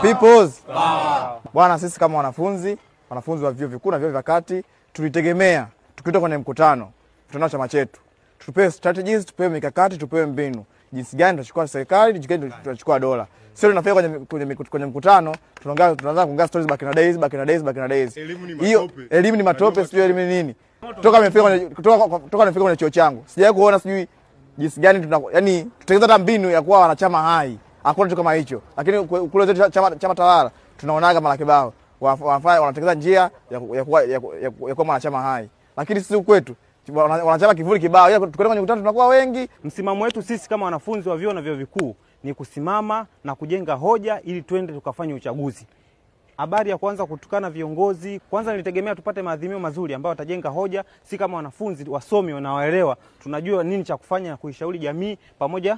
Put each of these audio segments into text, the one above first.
Peoples. Bwana, sisi kama wanafunzi wa vyuo vikuu na vyuo vya kati tulitegemea tukitoka kwenye mkutano chama chetu tupewe strategies, tupewe mikakati, tupewe mbinu jinsi gani tutachukua serikali, jinsi gani tutachukua dola. Sio tunafika kwenye mkutano tunaanza kuongea stories back in the days. Elimu ni matope, sio elimu nini. Kutoka nimefika kwenye chuo changu sijawahi kuona sijui jinsi gani yani tutengeneza hata mbinu ya kuwa wanachama hai. Hakuna kitu kama hicho. Lakini kule zetu chama tawala tunaonaga mara kibao wanatengeneza njia ya kuwa wanachama hai. Lakini sisi kwetu wanachama kivuli kibao. Tukienda kwenye mkutano tunakuwa wengi. Msimamo wetu sisi kama wanafunzi wa vyuo na vyuo vikuu ni kusimama na kujenga hoja ili twende tukafanye uchaguzi. Habari ya kwanza kutukana viongozi, kwanza nilitegemea tupate maadhimio mazuri ambayo watajenga hoja, si kama wanafunzi wasomi wanaoelewa, tunajua nini cha kufanya na kuishauri jamii pamoja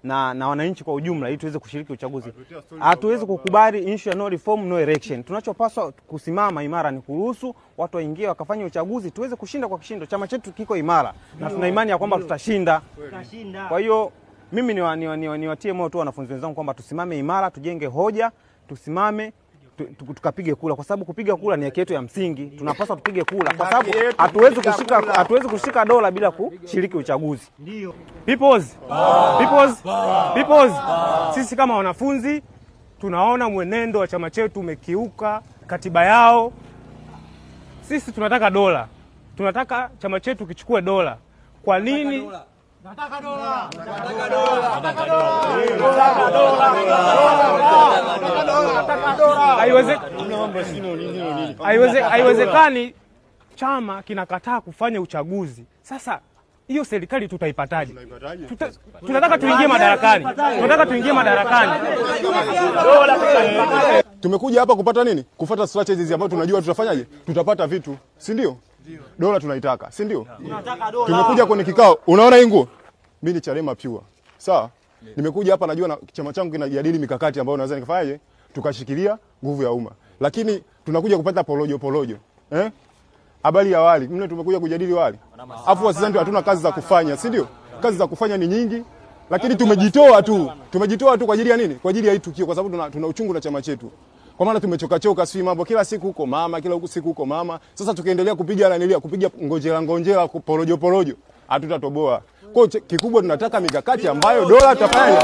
na wananchi kwa ujumla ili tuweze kushiriki uchaguzi. Hatuwezi kukubali issue ya no reform no election. Tunachopaswa kusimama imara ni kuruhusu watu waingie wakafanya uchaguzi tuweze kushinda kwa kishindo. Chama chetu kiko imara na tuna imani ya kwamba tutashinda. Kwa hiyo mimi niwatie moyo tu wanafunzi wenzangu kwamba tusimame imara, tujenge hoja, tusimame tukapige kula, kwa sababu kupiga kula ni haki yetu ya msingi. Tunapaswa tupige kula kwa sababu hatuwezi kushika dola bila kushiriki uchaguzi. Ndio. Peoples. Sisi kama wanafunzi tunaona mwenendo wa chama chetu umekiuka katiba yao. Sisi tunataka dola. Tunataka chama chetu kichukue dola. Kwa nini? Nataka dola. Haiwezekani chama kinakataa kufanya uchaguzi. Sasa hiyo serikali tutaipataje? Tunataka tuingie madarakani. Tumekuja hapa kupata nini? Kufuata strategies ambazo tunajua tutafanyaje? Tutapata vitu, si ndio? Dola tunaitaka, si ndio? Tumekuja kwenye kikao. Unaona hii nguo? Mimi ni Chadema pure. Sawa? Nimekuja hapa najua na chama changu kinajadili mikakati ambayo naweza nikafanyaje? Tukashikilia nguvu ya umma. Lakini tunakuja kupata porojo. Habari ya wali. Mimi tumekuja kujadili wali. Afu wasizani hatuna kazi za kufanya, si ndio? Kazi za kufanya ni nyingi. Lakini tumejitoa tu kwa ajili ya nini? Kwa ajili ya hii tukio, kwa sababu tuna uchungu na chama chetu. Kwa maana tumechoka si mambo kila siku huko mama, kila siku huko mama. Sasa tukiendelea kupiga ngonjera porojo, hatutatoboa. Kwa kikubwa tunataka mikakati ambayo dola tutafanya.